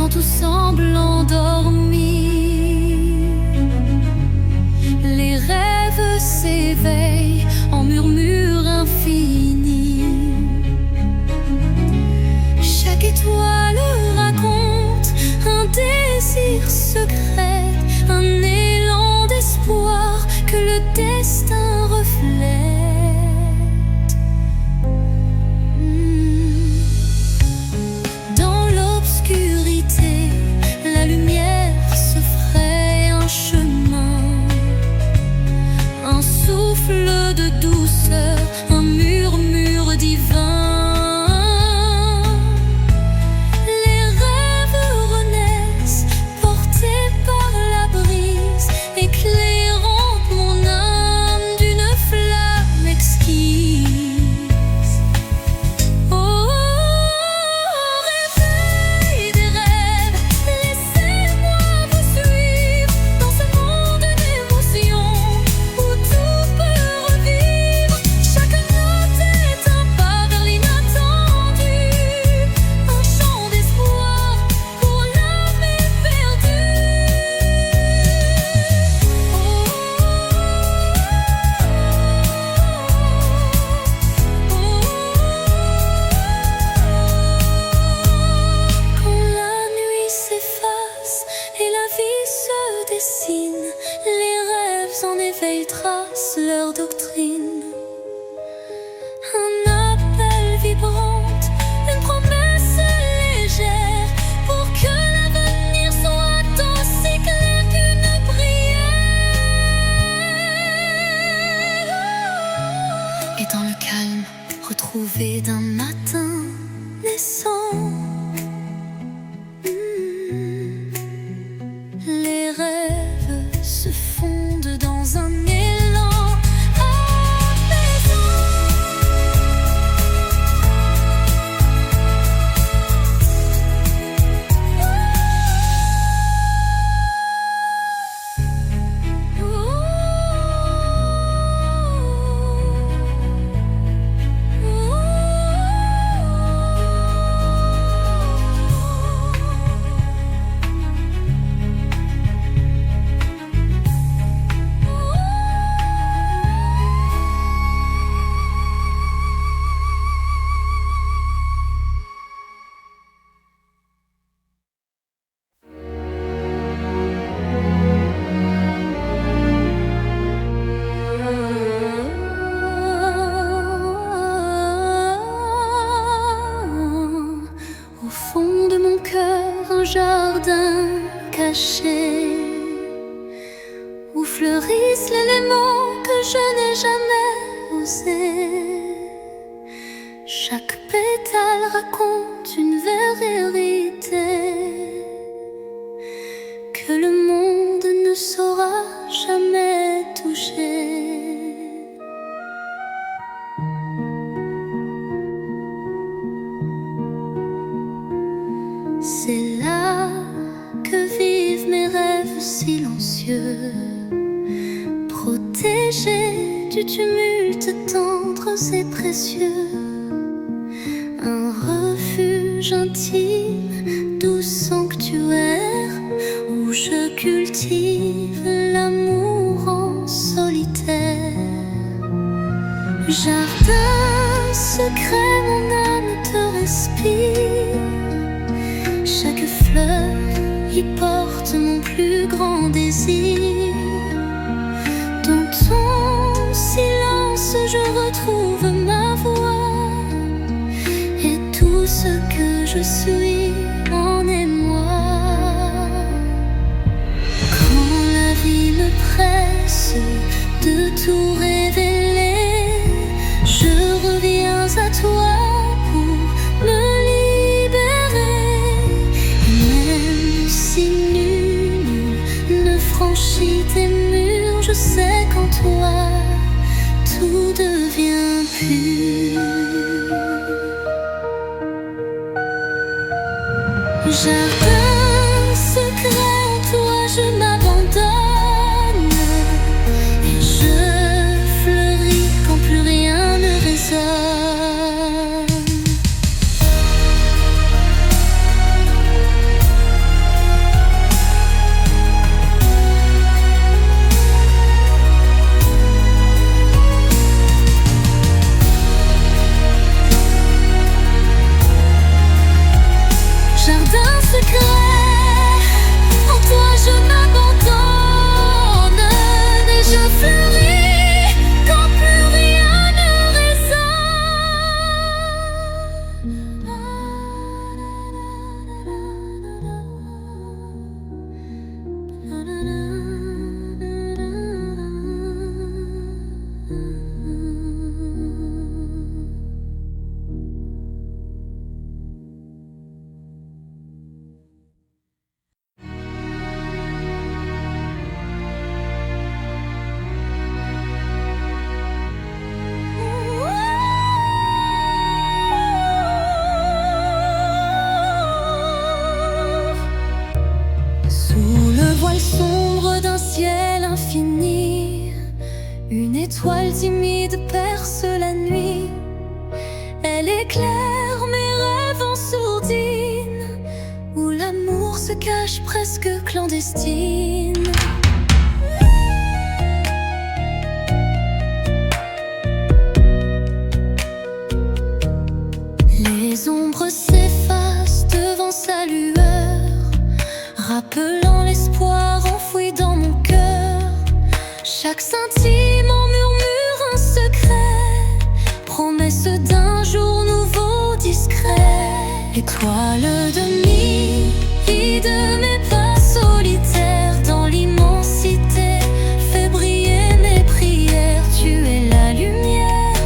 quand tout semble endormi. Les rêves s'éveillent en murmures infinis. Chaque étoile raconte un désir secret, un élan d'espoir que le destin reflète. Dans l'obscurité, la lumière se fraye un chemin, un souffle de douceur, un murmure divin. Les rêves en éveil tracent leur doctrine. Un appel vibrante, une promesse légère, pour que l'avenir soit aussi clair qu'une prière. Et dans le calme retrouvé d'un matin naissant, les rêves se fondent dans un élan apaisant. Un jardin caché où fleurissent l'élément que je n'ai jamais osé. Chaque pétale raconte une vérité que le monde ne saura jamais toucher. C'est là que vivent mes rêves silencieux, protégés du tumulte tendre et précieux. Un refuge intime, doux sanctuaire, où je cultive l'amour en solitaire. Jardin secret, mon âme te respire. Chaque fleur y porte mon plus grand désir. Dans ton silence je retrouve ma voix, et tout ce que je suis en est moi. Quand la vie me presse de tout révéler, je reviens à toi. Tes murs, je sais qu'en toi tout devient pur. Jardin secret, en toi je m'abandonne, et je fleuris quand plus rien ne résonne. secret. En toi je m'abandonne et je fleuris quand plus rien ne Sous le voile sombre d'un ciel infini, une étoile timide perce la nuit. Elle éclaire mes rêves en sourdine, où l'amour se cache presque clandestine. Les ombres s'effacent devant sa lueur, rappelant l'espoir enfoui dans mon cœur. Chaque scintille m'en murmure un secret, promesse d'un jour nouveau discret. Étoile de nuit, guide mes pas solitaires dans l'immensité, fais briller mes prières. Tu es la lumière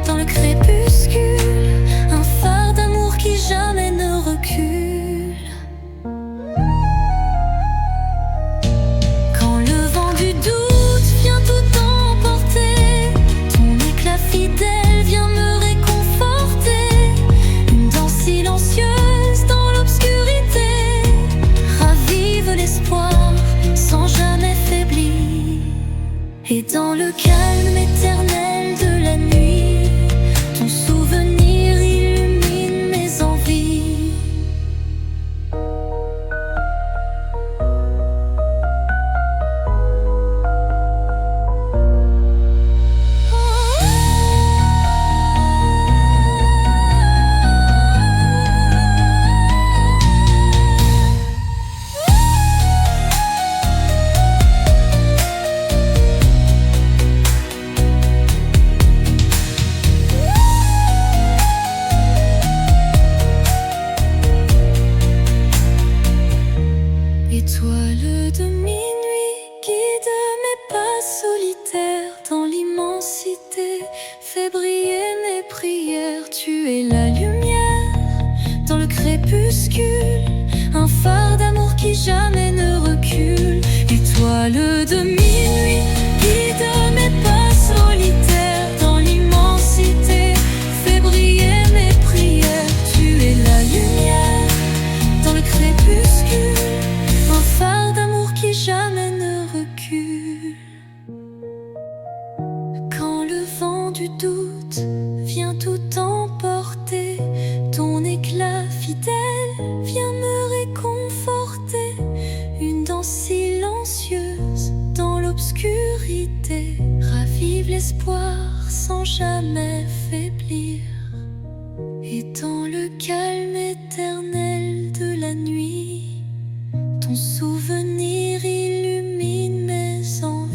dans le crépuscule, un phare d'amour qui jamais ne recule. Quand le vent du doute vient tout emporter, ton éclat fidèle vient me réconforter. Une danse silencieuse dans l'obscurité ravive l'espoir sans jamais faiblir. Et dans le calme éternel de la nuit, ton souvenir illumine mes envies. Étoile de minuit, guide mes pas solitaires dans l'immensité, fais briller mes prières. Tu es la lumière dans le crépuscule, un phare d'amour qui jamais ne recule. Étoile de minuit, guide mes pas solitaires dans l'immensité, fais briller mes prières. Tu es la lumière dans le crépuscule, un phare d'amour qui jamais ne recule. Quand le vent du doute vient tout emporter, ton éclat fidèle vient me réconforter. Une danse silencieuse dans l'obscurité ravive l'espoir sans jamais faiblir. Et dans le calme éternel de la nuit, ton souvenir illumine mes envies.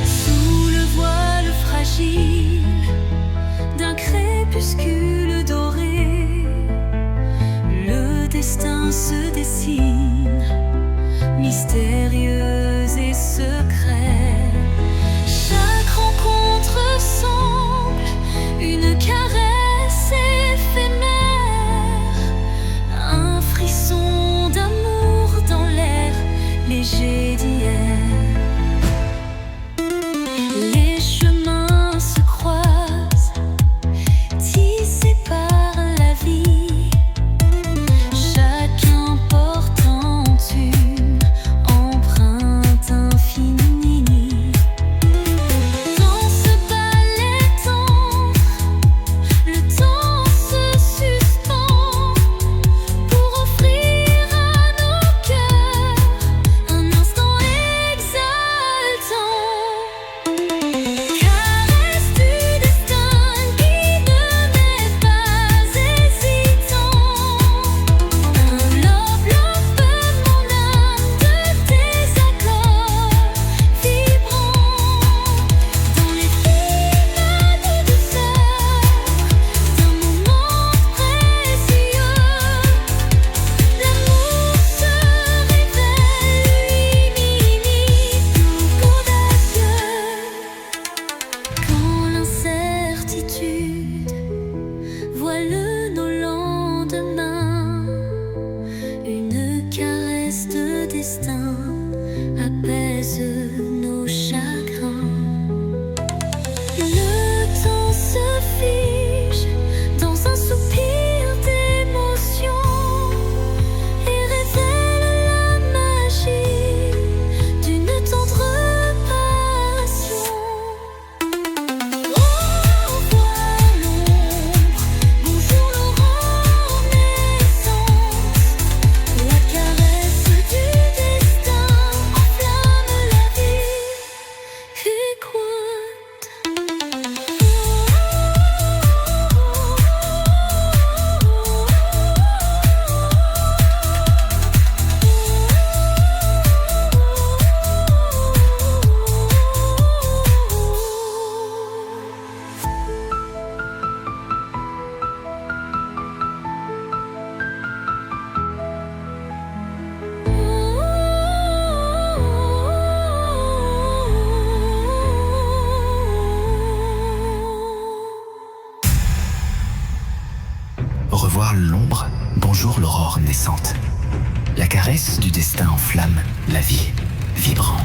Sous le voile fragile voir l'ombre, bonjour l'aurore naissante. La caresse du destin enflamme la vie vibrant.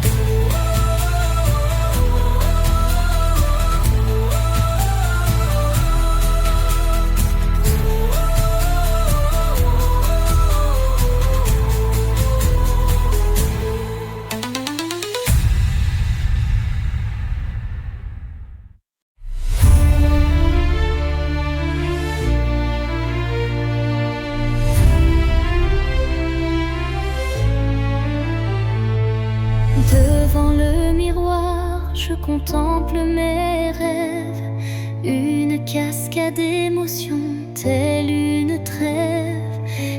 Devant le miroir, je contemple mes rêves, une cascade d'émotions, telle une trêve.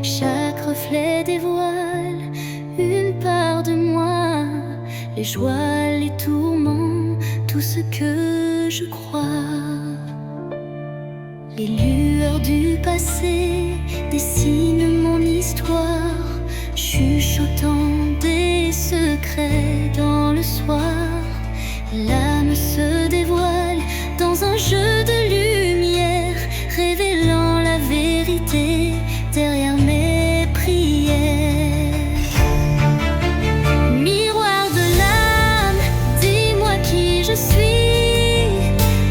Chaque reflet dévoile une part de moi, les joies, les tourments, tout ce que je crois. Les lueurs du passé dessinent mon histoire, chuchotant des secrets dans le soir. L'âme se dévoile dans un jeu de lumière, révélant la vérité derrière mes prières. Miroir de l'âme, dis-moi qui je suis.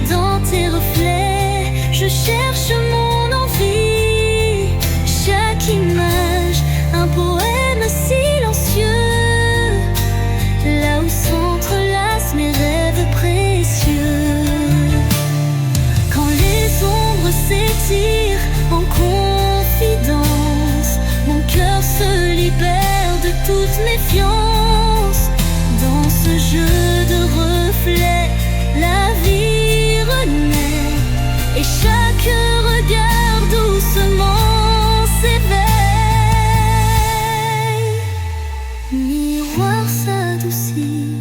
Dans tes reflets, je cherche mon envie. Chaque image, un poème silencieux, là où s'entrelacent mes rêves précieux. Quand les ombres s'étirent en confidence, mon cœur se libère de toute méfiance. Dans ce jeu de reflets, la vie renaît, et chaque regard doucement s'éveille. Miroir s'adoucit,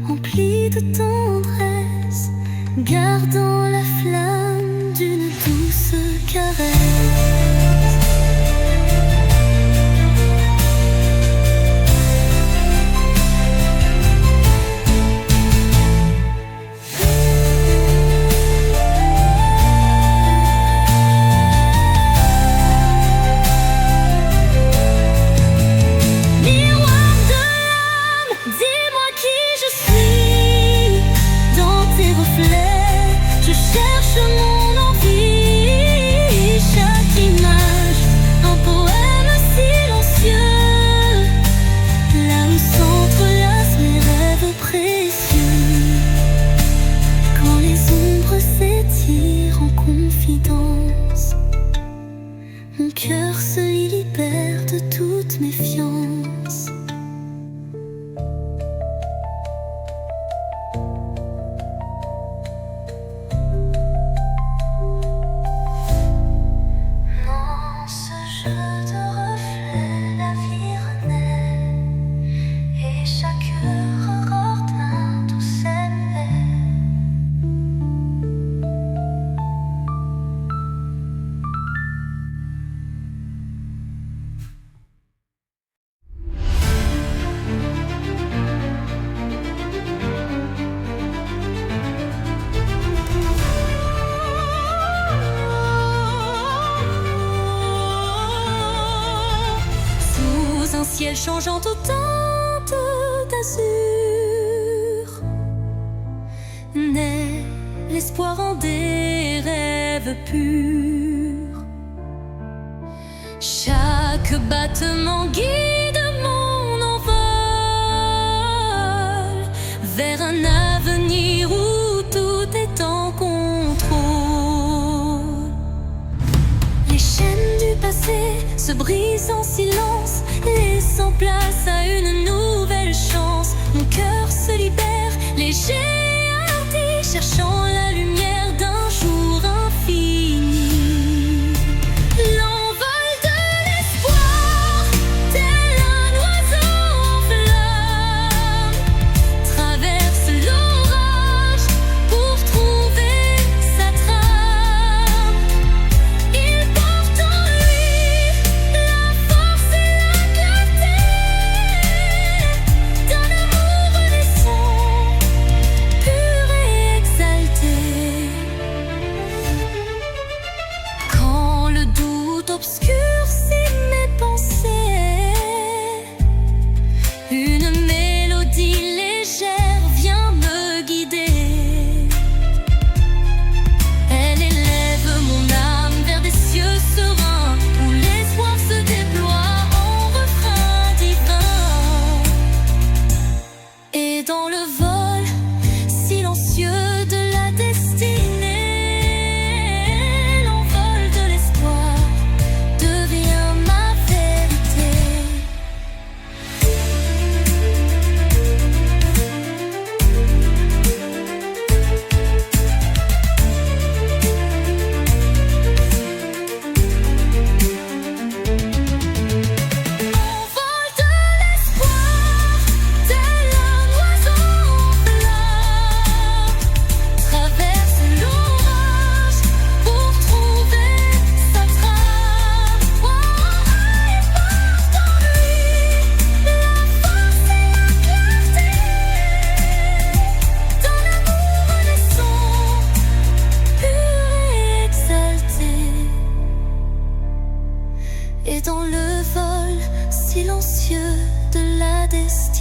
empli de tendresse, gardant la flamme d'une douce caresse. Miroir de l'âme, dis-moi qui je suis. Dans tes reflets, je cherche mon envie. Chaque image, un poème silencieux, là où s'entrelacent mes rêves précieux. Quand les ombres s'étirent en confidence, mon cœur se libère de toute méfiance. Dans ce jeu de reflets, la vie renaît, et chaque aurore d'un douce éveil. Sous un ciel changeant aux teintes d'azur, naît l'espoir en des rêves purs. Chaque battement guide mon envol vers un avenir où tout est en contrôle. Les chaînes du passé se brisent en silence, laissant place à une nouvelle chance. Mon cœur se libère, léger et hardi, cherchant la lumière d'un jour infini. L'envol de l'espoir, tel un oiseau en flamme, traverse l'orage pour trouver sa trame. Il porte en lui la force et la clarté,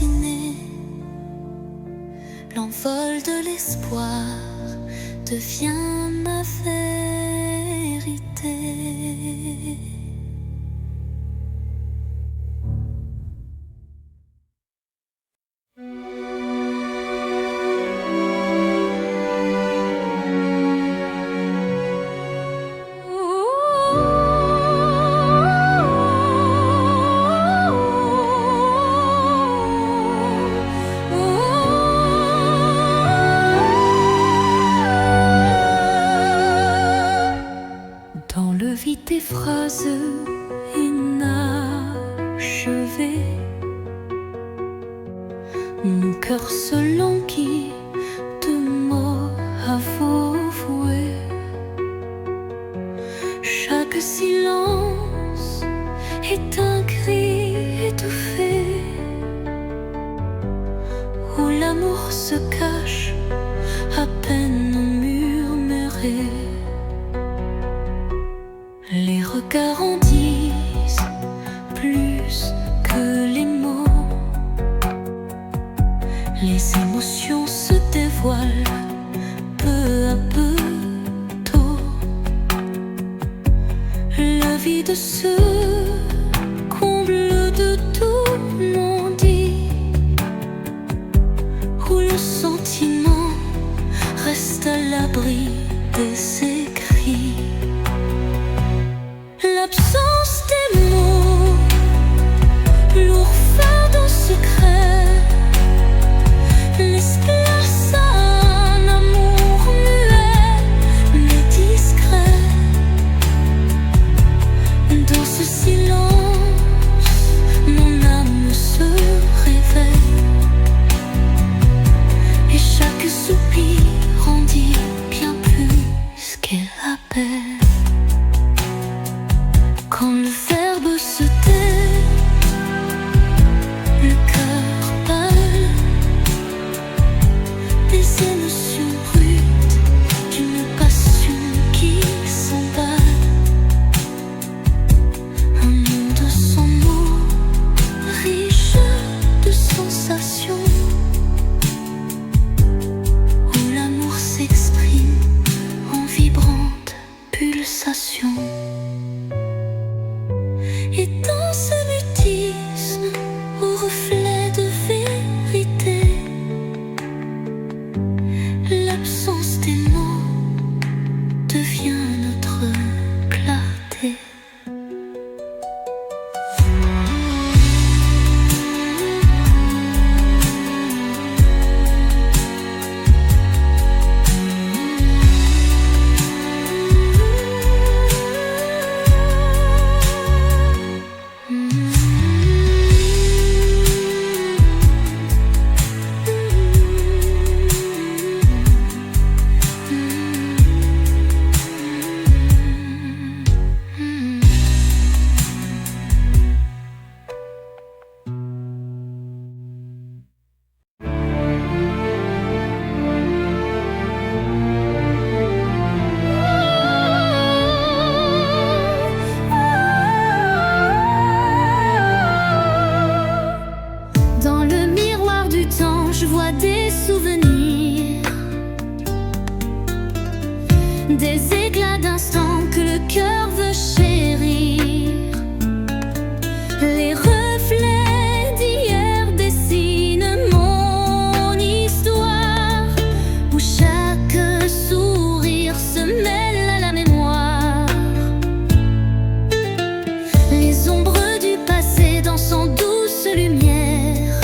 destinée. L'envol de l'espoir devient ma vérité. Dans le vide des phrases inachevées, mon cœur se languit de mots avoués. Chaque silence est un cri étouffé, où l'amour se cache à peine murmuré. Les regards en disent plus que les mots. Les émotions se dévoilent peu à peu tôt. Le vide se comble de tout non-dit, où le sentiment reste à l'abri des écrits. L'absence des mots, lourd fardeau secret, laisse place à un amour muet mais discret. Dans ce silence, mon âme se réveille, et chaque soupir en dit bien plus qu'elle appelle. Quand le verbe se tait, le cœur pâle, des émotions brutes, d'une passion qui s'emballe. Un monde sans mots, riche de sensations, où l'amour s'exprime en vibrantes pulsations. Et dans ce mutisme, au reflet de vérité, l'absence des mots devient notre clarté. Dans le miroir du temps, je vois des souvenirs, des éclats d'instants que le cœur veut chérir. Les reflets d'hier dessinent mon histoire, où chaque sourire se mêle à la mémoire. Les ombres du passé dansent en douce lumière,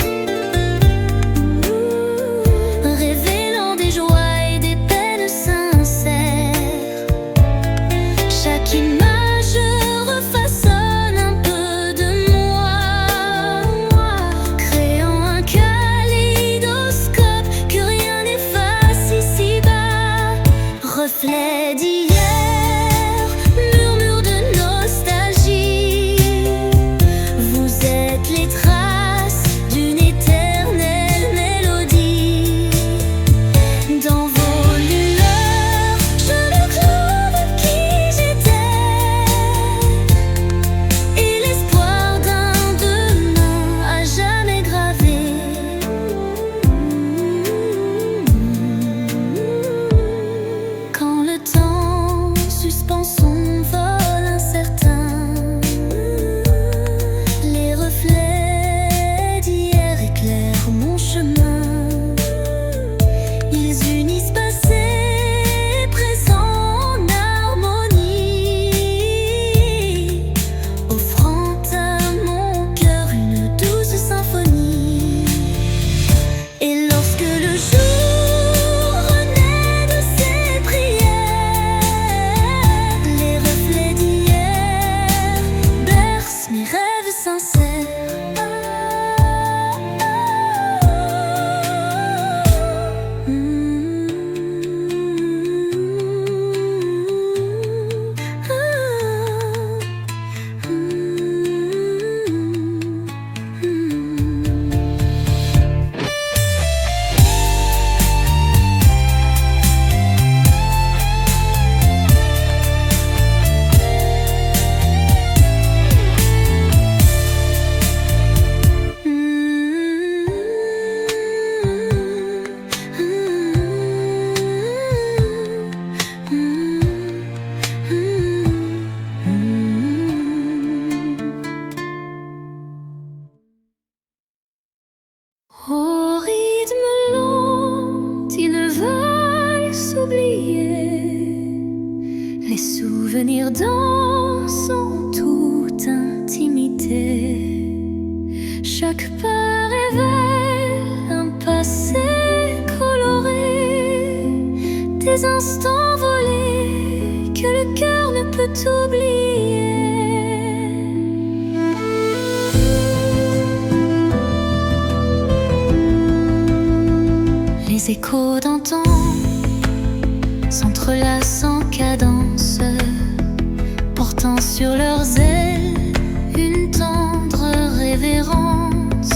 révélant des joies et des peines sincères. Chaque image refaçonne un peu de moi, créant un kaléidoscope que rien n'efface ici-bas. Reflet d'hier, murmure de nostalgie, vous êtes les traces d'une éternelle mélodie. Dans vos lueurs, je retrouve qui j'étais, et l'espoir d'un demain à jamais gravé souvenirs dansent en toute intimité. Chaque pas révèle un passé coloré, des instants volés que le cœur ne peut oublier. Les échos d'antan s'entrelacent en cadence, portant sur leurs ailes une tendre révérence.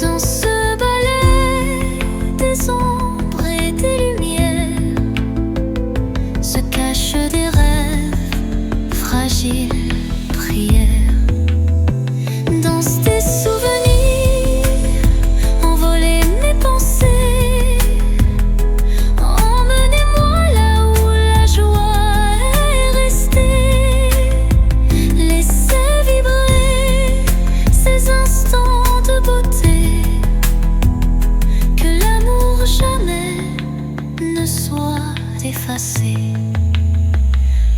Dans ce ballet des ombres et des lumières se cachent des rêves, fragiles prières. Dansent des souvenirs, envolez mes pensées. Effacé.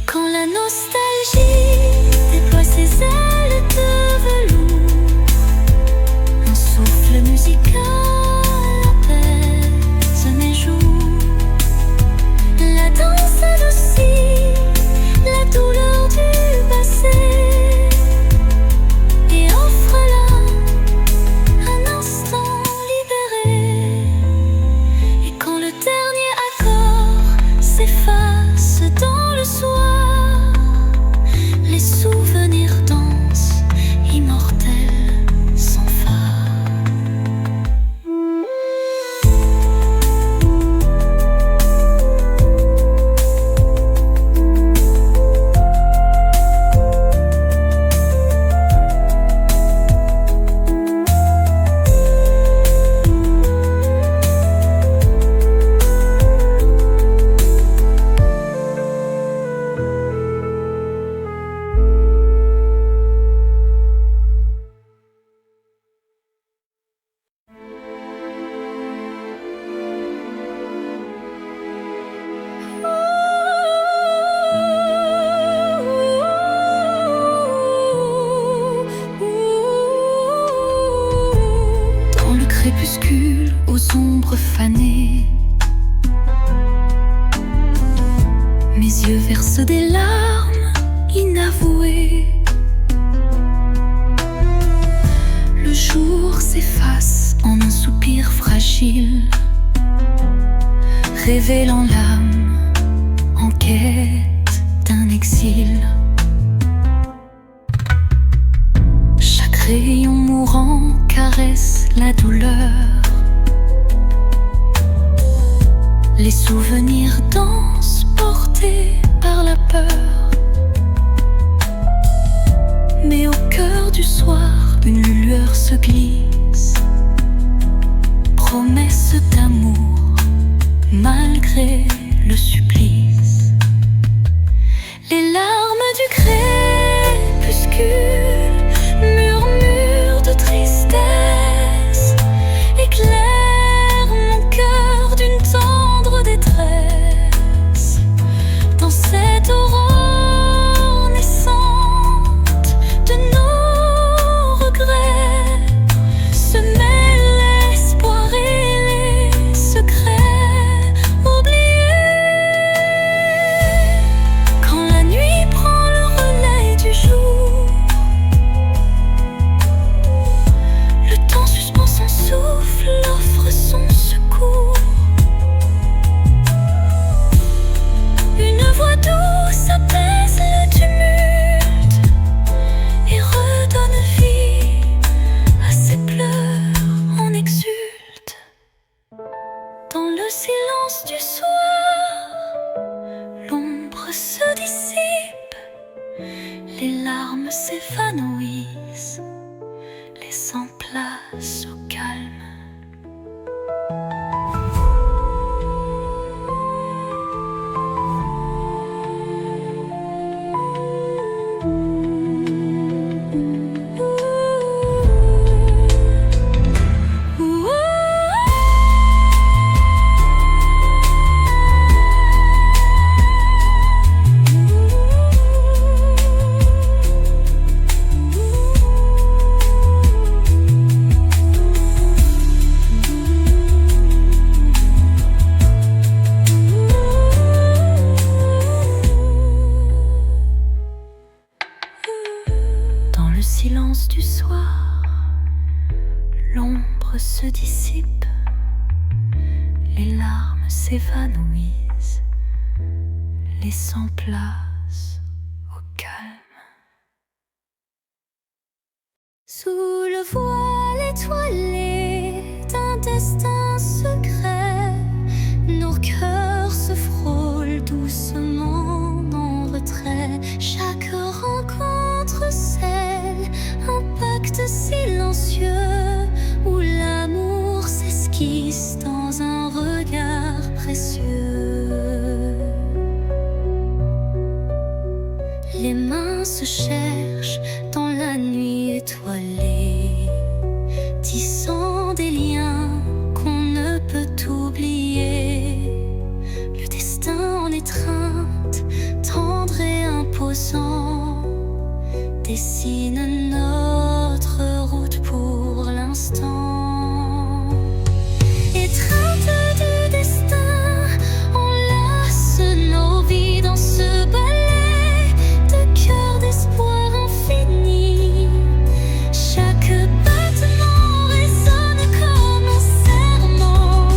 Quand la nostalgie déploie ses ailes de velours, un souffle musical apaise mes joues. La danse adoucit la douleur du passé et offre là un instant libéré. Et quand le dernier s'efface dans le soir, les souvenirs dansent, immortels sans phare. Crépuscule aux ombres fanées, mes yeux versent des larmes inavouées. Le jour s'efface en un soupir fragile, révélant l'âme en quête d'un exil. Chaque rayon mourant caresse la douleur. Les souvenirs dansent portés par la peur. Mais au cœur du soir, une lueur se glisse, promesse d'amour malgré le supplice. Les larmes du crépuscule murmurent de tristesse, éclairent mon cœur d'une tendre détresse. Dans cette aurore naissante de nos regrets se mêlent l'espoir et les secrets oubliés. Quand la nuit prend le relais du jour, le temps suspend son souffle, offre son secours. Une voix douce apaise le tumulte et redonne vie à ses pleurs en exulte. Dans le silence du soir, l'ombre se dissipe, les larmes s'évanouissent, laissant place au calme. du soir, l'ombre se dissipe, les larmes s'évanouissent, laissant place au calme. Sous le voile étoilé d'un destin secret, nos cœurs se frôlent doucement en retrait. Chaque rencontre scelle un pacte silencieux où l'amour s'esquisse dans un regard précieux. Les mains se cherchent dans la nuit étoilée, tissant des liens qu'on ne peut oublier. Le destin en étreinte, tendre et imposant, dessine notre route pour l'instant. Étreinte du destin, enlace nos vies dans ce ballet de cœur d'espoir infini. Chaque battement résonne comme un serment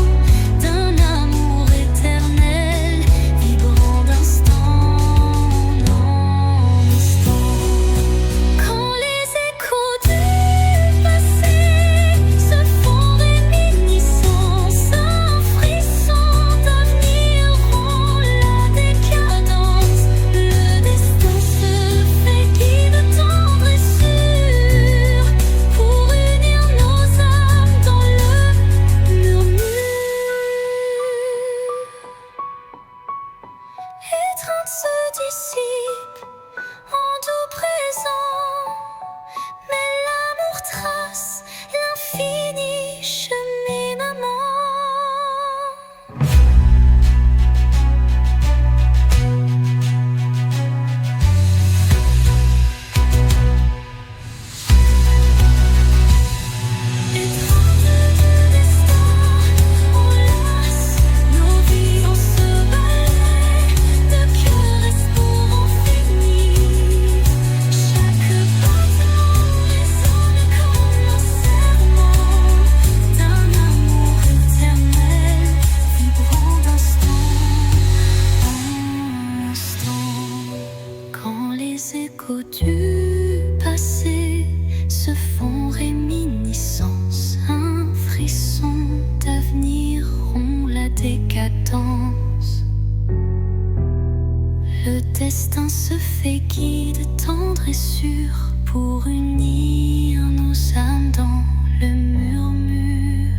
d'un amour éternel, vibrant d'instant en instant. Quand les échos du passé se font réminiscence, un frisson d'avenir rend la décadence. Le destin se fait guide tendre et sûr pour unir nos âmes dans le murmure. Étreinte se dissipe en doux présent, mais l'amour trace l'infini cheminement. Étreinte du destin, enlace nos vies dans ce ballet de cœur espoir infini. Chaque battement résonne comme un serment d'un amour éternel, vibrant d'instant en instant. Quand les échos du passé se font réminiscence, un frisson d'avenir rompt la décadence. Le destin se fait guide tendre et sûr pour unir nos âmes dans le murmure.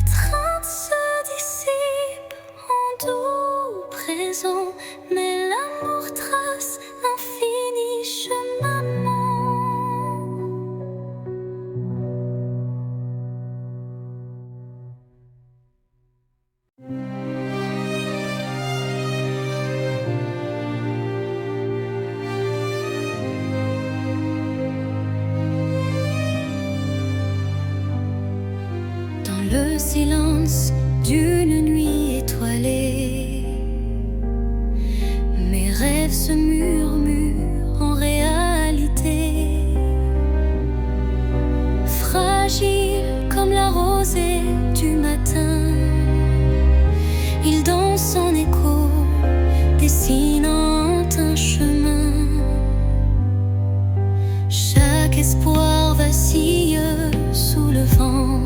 Étreinte se dissipe en doux présent, mais l'amour trace l'infini cheminement. Dans le silence d'une nuit étoilée, mes rêves se murmurent en réalité. Fragile comme la rosée du matin, ils dansent en écho, dessinant un chemin. Chaque espoir vacille sous le vent,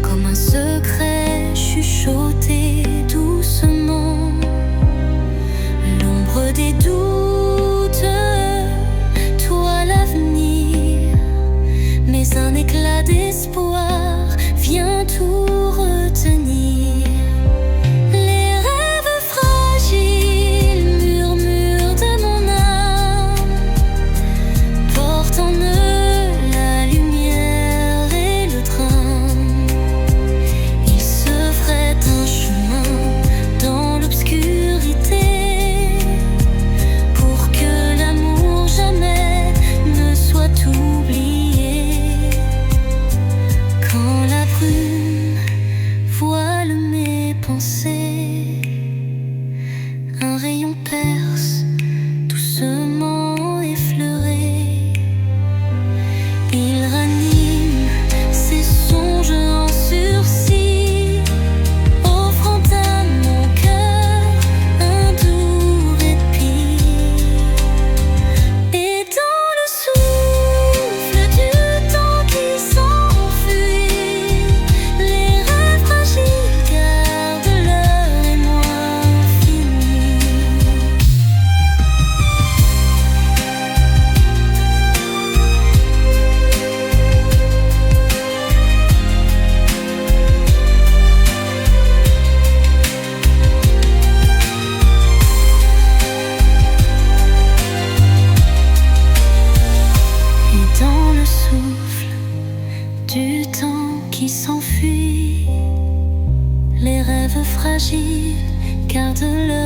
comme un secret chuchoté doucement. L'ombre des doutes, toi l'avenir, mais un éclat d'espoir vient tout retenir. Les rêves fragiles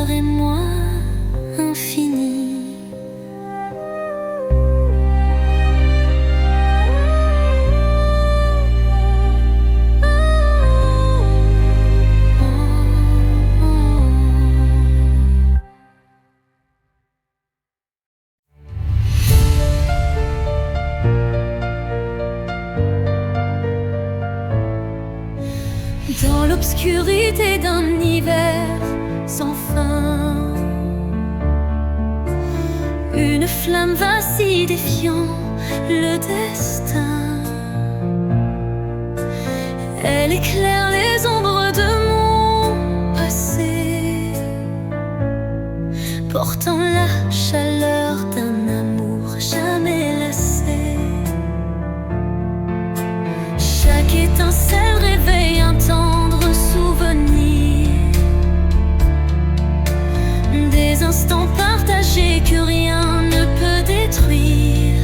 chaleur et moi infinie. Dans l'obscurité d'un hiver sans fin, une flamme vacille défiant le destin. Elle éclaire les ombres de mon passé, portant la chaleur d'un amour jamais lassé. Chaque étincelle réveille un tendre souvenir, des instants partagés que rien ne peut détruire.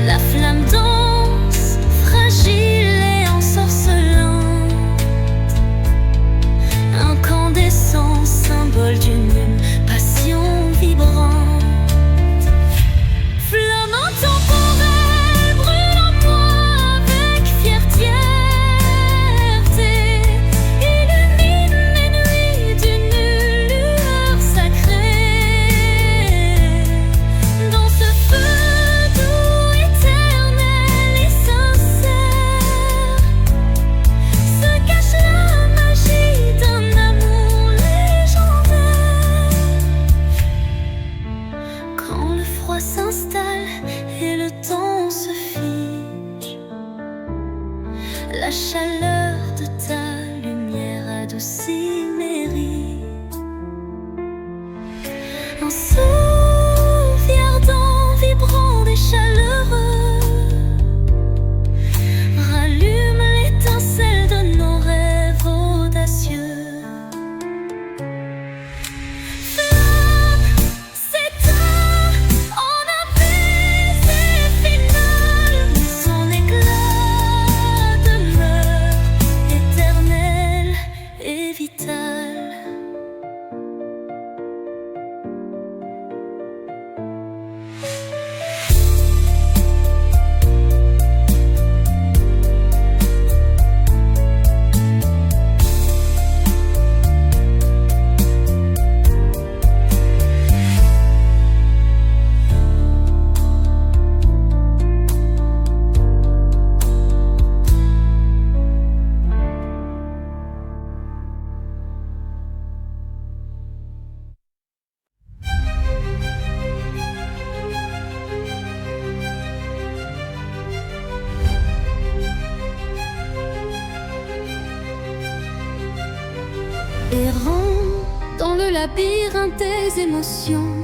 La flamme danse, fragile et ensorcelante, incandescent, symbole d'une passion vibrante. Flamme intemporelle, brûle en moi avec fierté, illumine mes nuits d'une lueur sacrée. Dans ce feu doux, éternel et sincère, se cache la magie d'un amour légendaire. Quand le froid s'installe et le temps se fige, la chaleur de ta lumière adoucit mes rides. Un souffle ardent, vibrant et chaleureux rallume l'étincelle de nos rêves audacieux. Flamme s'éteint en un baiser final, mais son éclat demeure éternel et vital. Errant dans le labyrinthe des émotions,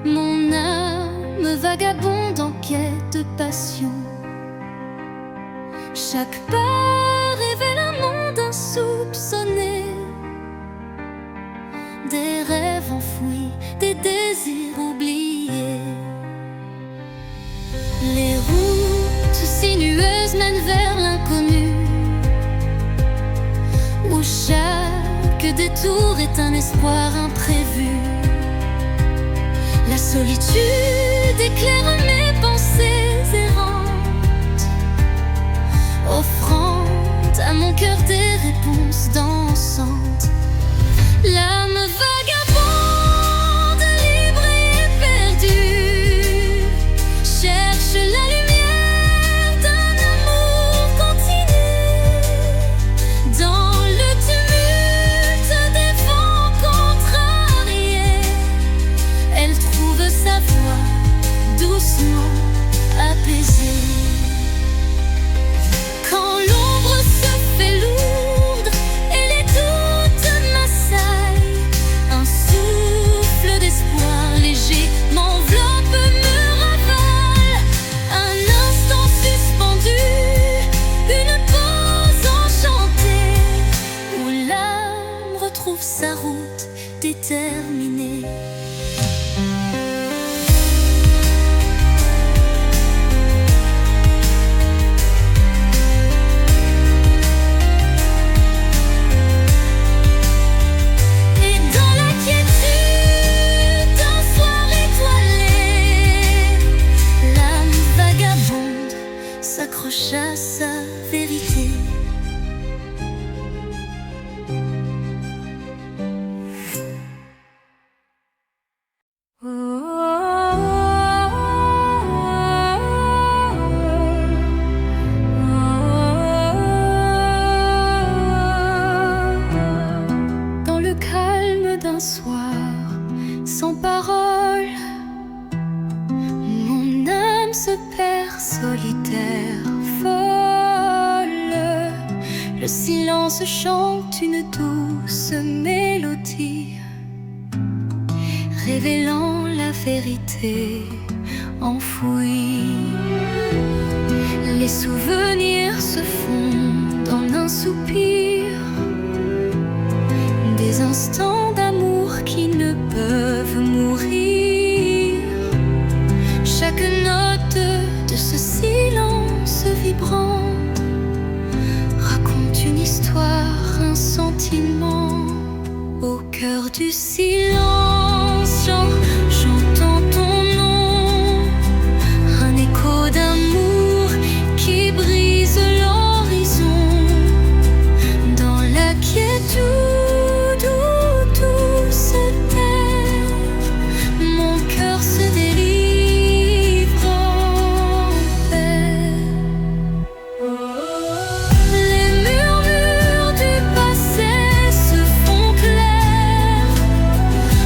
mon âme vagabonde en quête de passion. Chaque pas révèle un monde insoupçonné, des rêves enfouis, des désirs oubliés. Les routes sinueuses mènent vers l'inconnu, où chaque détour est un espoir imprévu. La solitude éclaire mes pensées errantes, offrant à mon cœur des réponses dansantes. L'âme vagabonde, libre et perdue, cherche la lumière d'un amour continu. Dans le tumulte des vents contrariés, elle trouve sa voix doucement apaisée. Quand l'ombre se fait lourde et les doutes m'assaillent, un souffle d'espoir léger m'enveloppe, me ravale. Un instant suspendu, une pause enchantée, où l'âme retrouve sa route déterminée. chante une douce mélodie, révélant la vérité enfouie. Les souvenirs se fondent en un soupir, des instants d'amour qui ne peuvent mourir. Chaque note de ce silence vibrant raconte une histoire, un sentiment. Au cœur du silence, j'entends ton nom, un écho d'amour qui brise l'horizon. Dans la quiétude où tout se perd, mon cœur se délivre en paix. Les murmures du passé se font clairs,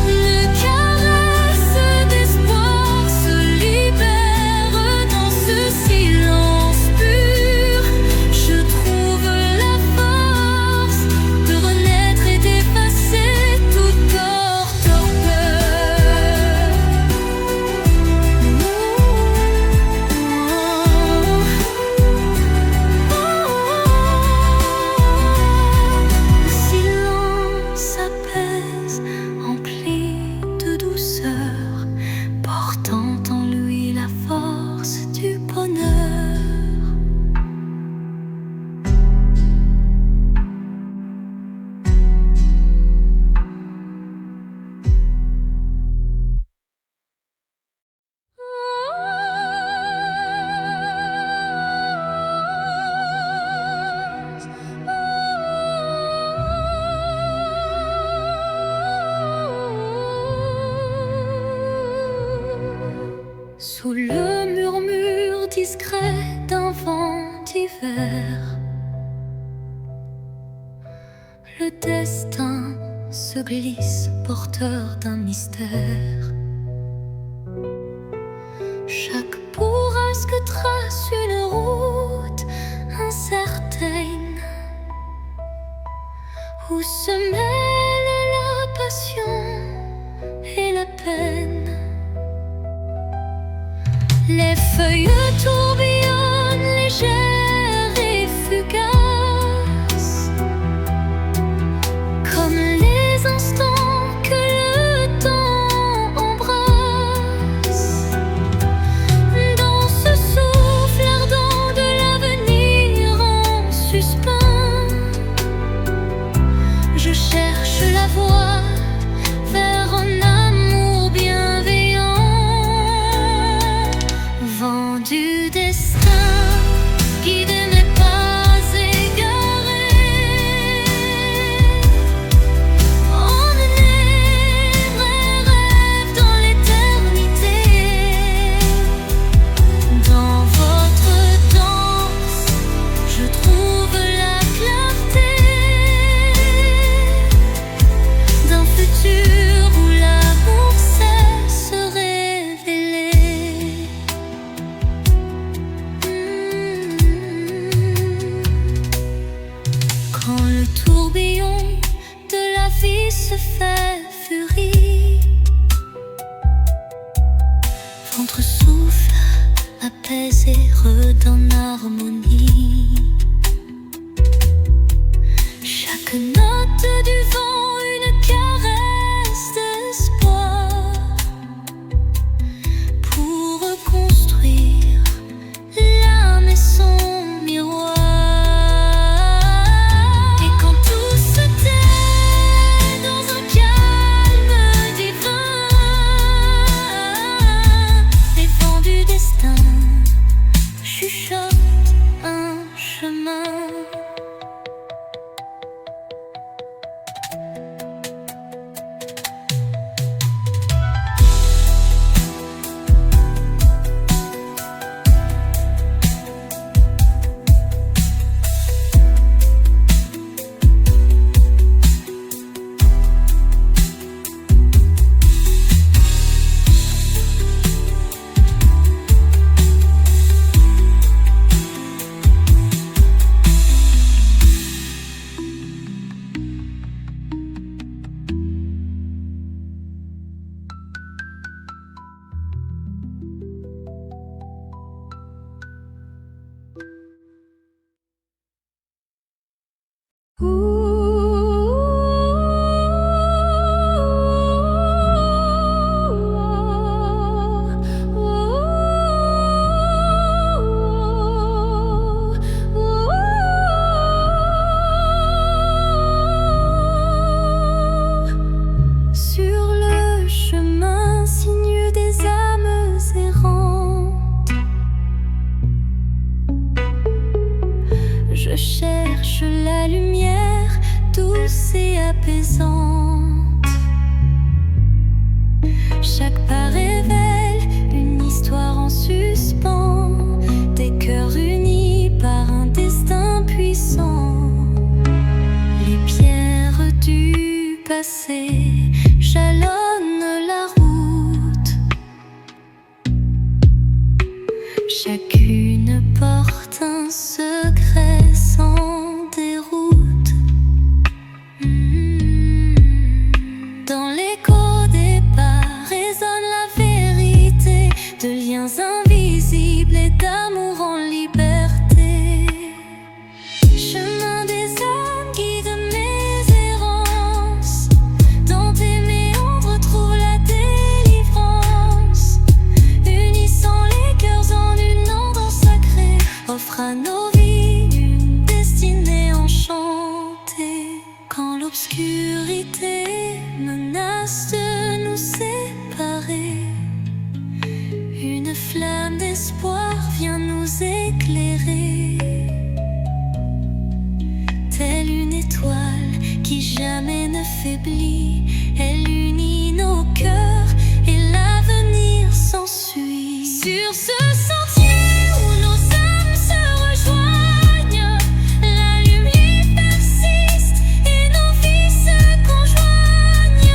une caresse d'espoir se libère. Dans ce silence pur, je trouve la force de renaître et d'effacer toute torpeur. Le silence apaise, empli de douceur, portant en lui la force du bonheur. Sous le murmure discret d'un vent d'hiver, le destin se glisse porteur d'un mystère. Chaque bourrasque trace une route incertaine où se mêlent la passion et la peine. Les feuilles tourbillonnent légères et fugaces, comme les instants que le temps embrasse. Dans ce souffle ardent de l'avenir en suspens, je cherche la voie vers un amour bienveillant. Vent du destin, guide mes pas égarés, emmenez mes rêves dans l'éternité. Dans votre danse, je trouve la clarté d'un futur où l'amour sait se révéler. Quand le tourbillon de la vie se fait furie, ventre souffle apaisé redonne harmonie. Chaque note du vent une caresse d'espoir pour reconstruire l'âme et son miroir. Et quand tout se tait dans un calme divin, les vents du destin chuchotent un chemin. douce et apaisante. Chaque pas révèle une histoire en suspens, des cœurs unis par un destin puissant. Les pierres du passé jalonnent la route, chacune porte un secret sans déroute. Dans l'écho des pas résonne la vérité de liens invisibles et d'amour en liberté. Chemin des âmes guide mes errances, dans tes méandres trouve la délivrance. Unissant les cœurs en une danse sacrée, offre à nos vies une destinée enchantée. Quand l'obscurité menace de nous séparer, une flamme d'espoir vient nous éclairer. Telle une étoile qui jamais ne faiblit, elle unit nos cœurs et l'avenir s'ensuit. Sur ce sentier où nos âmes se rejoignent, la lumière persiste et nos vies se conjoignent.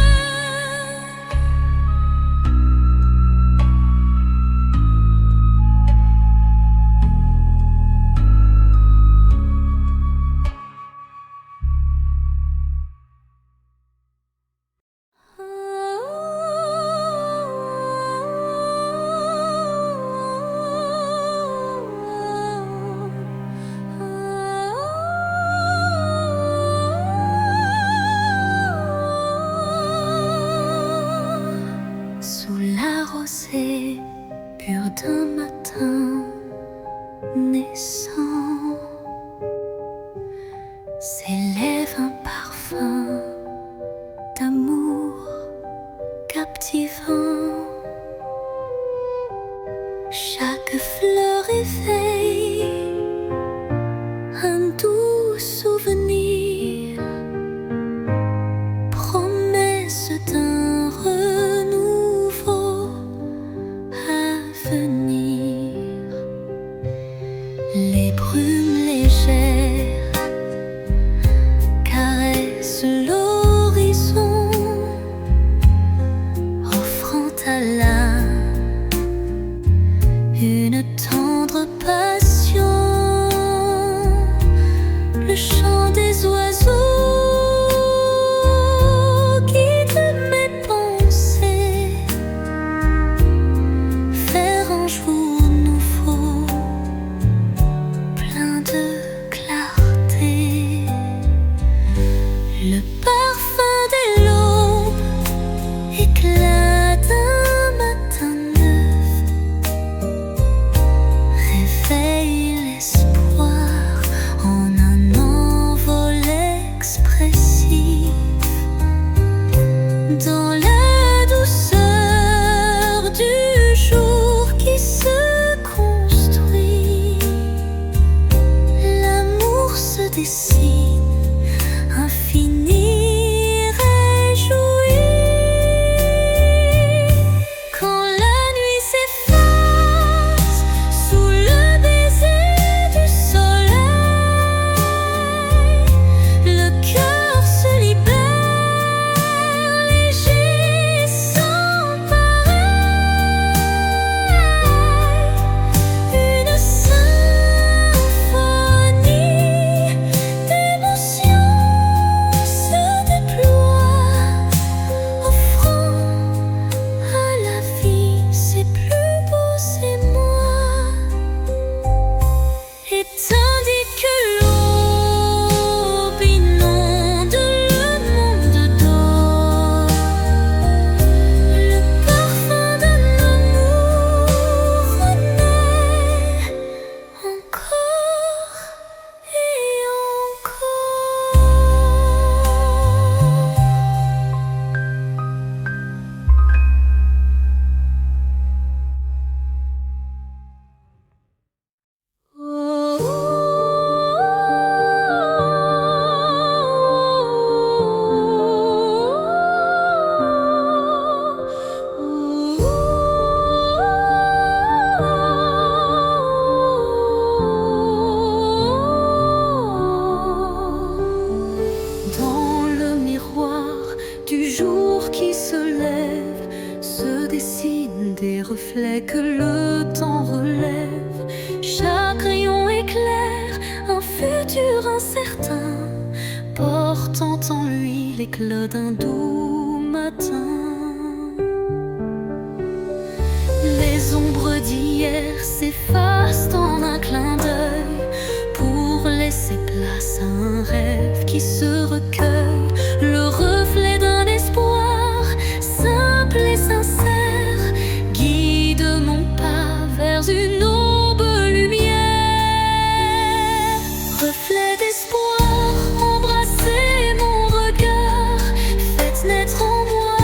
des reflets que le temps relève. Chaque rayon éclaire un futur incertain, portant en lui l'éclat d'un doux matin. Les ombres d'hier s'effacent en un clin d'œil pour laisser place à un rêve qui se recueille. Le reflet d'un espoir simple et sincère guide mon pas vers une aube lumière. Reflet d'espoir, embrassez mon regard, faites naître en moi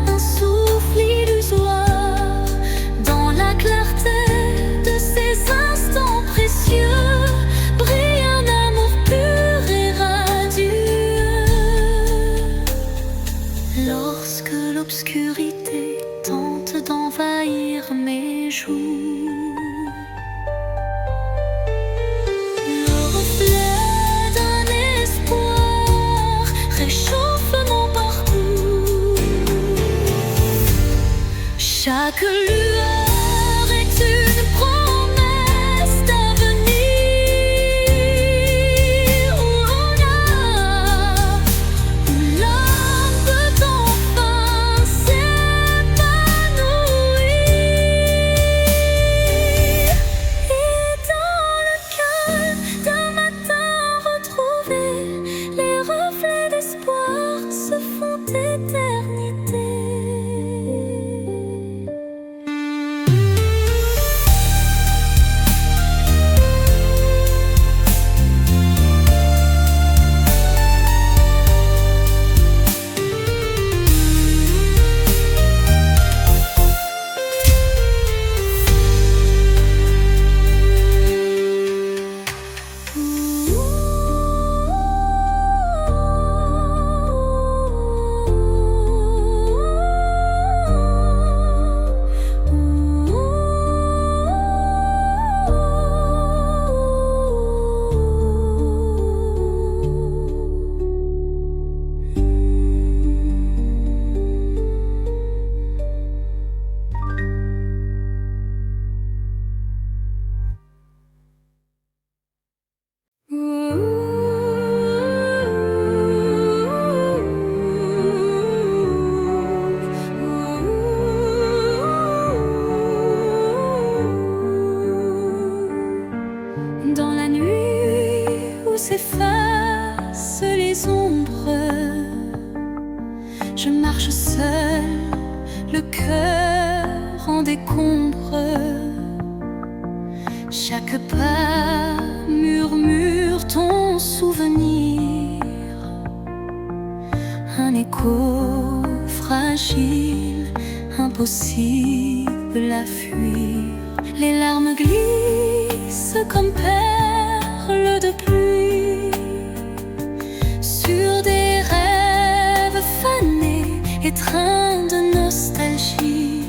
un souffle illusoire. Dans la clarté de ces instants précieux brille un amour pur et radieux. Lorsque l'obscurité tente d'envahir mes jours, le reflet d'un espoir réchauffe mon parcours. Chaque lueur est une promesse d'avenir, où l'âme peut enfin s'épanouir. Et dans le calme d'un matin retrouvé, les reflets d'espoir se font éternité. Dans la nuit où s'effacent les ombres, je marche seul, le cœur en décombre. Chaque pas murmure ton souvenir, un écho fragile, impossible à fuir. Les larmes glissent comme perles de pluie sur des rêves fanés, étreints de nostalgie.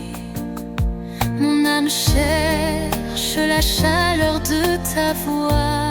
Mon âme cherche la chaleur de ta voix.